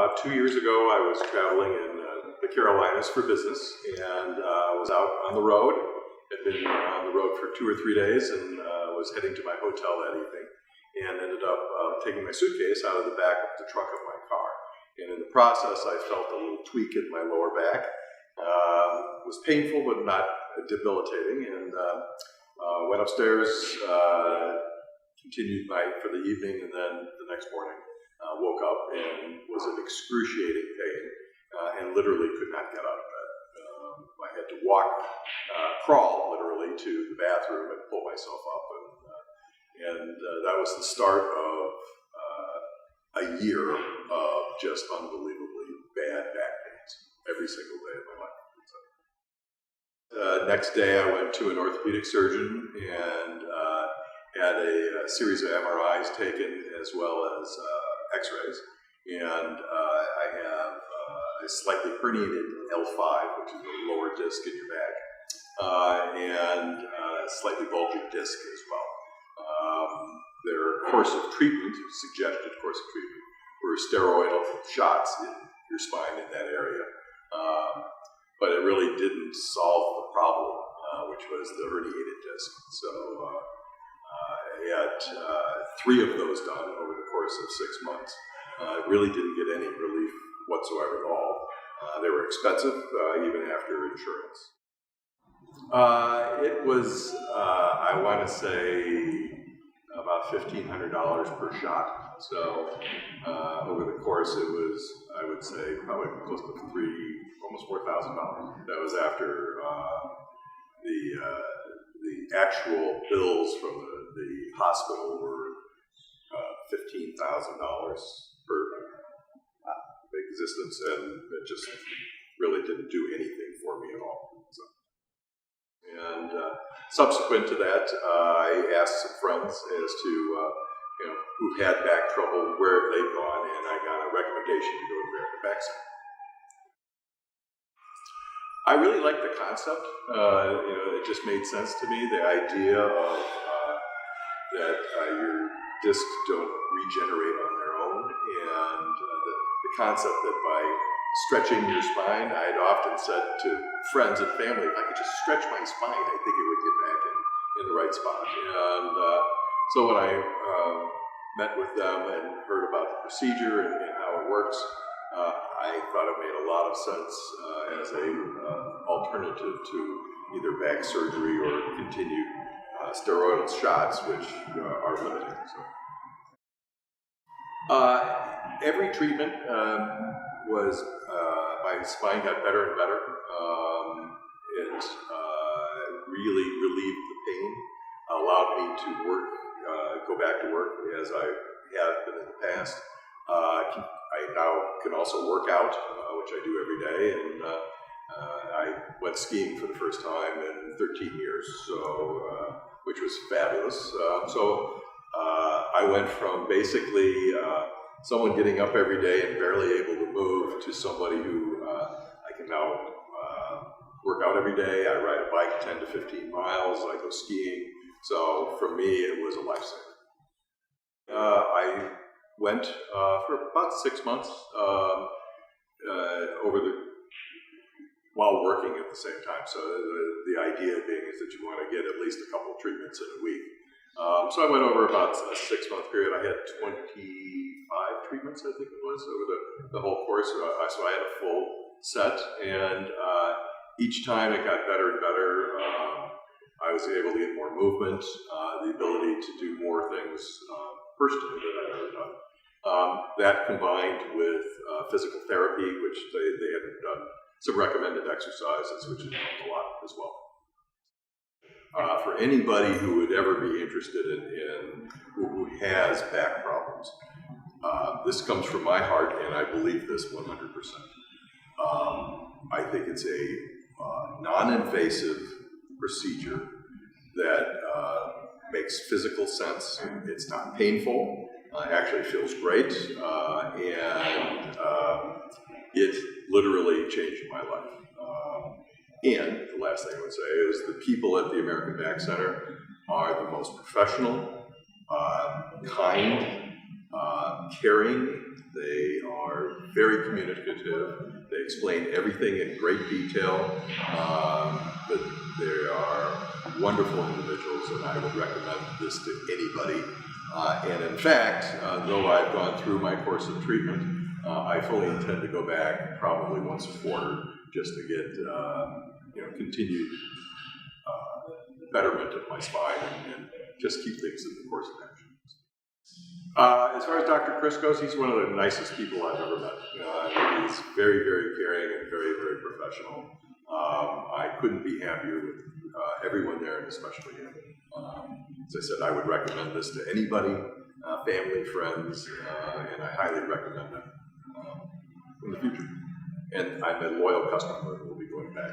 About 2 years ago, I was traveling in the Carolinas for business, and was out on the road. Had been on the road for 2 or 3 days, and was heading to my hotel that evening, and ended up taking my suitcase out of the back of the trunk of my car. And in the process, I felt a little tweak in my lower back. It was painful, but not debilitating, and went upstairs, continued for the evening, and then the next morning woke up and was in excruciating pain and literally could not get out of bed. I had to crawl literally to the bathroom and pull myself up, and that was the start of a year of just unbelievably bad back pains every single day of my life. Next day, I went to an orthopedic surgeon and had a series of MRIs taken as well as X-rays, and I have a slightly herniated L5, which is the lower disc in your back, and a slightly bulging disc as well. Their course of treatment, suggested course of treatment, were steroidal shots in your spine in that area, but it really didn't solve the problem, which was the herniated disc. So I had 3 of those done over the course of 6 months. I really didn't get any relief whatsoever at all. They were expensive, even after insurance. It was, I want to say, about $1,500 per shot. So over the course, it was, I would say, probably close to almost $4,000. That was after the actual bills from the hospital were $15,000 per existence, and it just really didn't do anything for me at all. So, and subsequent to that, I asked some friends as to who had back trouble, where have they gone, and I got a recommendation to go to American Back Center. I really liked the concept. It just made sense to me. The idea of that your discs don't regenerate on their own, and the concept that by stretching your spine, I'd often said to friends and family, if I could just stretch my spine, I think it would get back in the right spot. And so when I met with them and heard about the procedure and how it works, I thought it made a lot of sense as a alternative to either back surgery or continued steroidal shots, which are limiting. So, every treatment was my spine got better and better. It really relieved the pain, allowed me to work, go back to work as I have been in the past. I now can also work out, which I do every day, and I went skiing for the first time in 13 years, so which was fabulous. So I went from basically someone getting up every day and barely able to move to somebody who I can now work out every day. I ride a bike 10 to 15 miles. I go skiing. So for me, it was a lifesaver. I went for about 6 months while working at the same time. So the idea being is that you want to get at least a couple of treatments in a week. So I went over about a 6-month period. I had 25 treatments, I think it was, over the whole course. So I had a full set, and each time it got better and better. I was able to get more movement, the ability to do more things personally that I'd never done. That combined with physical therapy, which they hadn't done, some recommended exercises, which has helped a lot as well. For anybody who would ever be interested in who has back problems, this comes from my heart, and I believe this 100%. I think it's a non-invasive procedure that makes physical sense. It's not painful. Actually feels great, and it literally changed my life. And the last thing I would say is the people at the American Back Center are the most professional, kind, caring, They are very communicative. They explain everything in great detail. But they are wonderful individuals, and I would recommend this to anybody. And in fact, though I've gone through my course of treatment, I fully intend to go back probably once a quarter just to get continued betterment of my spine and just keep things in the course of action. As far as Dr. Chris goes, he's one of the nicest people I've ever met. He's very, very caring and very, very professional. I couldn't be happier with everyone there, and especially him. As I said, I would recommend this to anybody, family, friends, and I highly recommend them in the future. And I'm a loyal customer and will be going back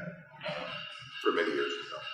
for many years to come.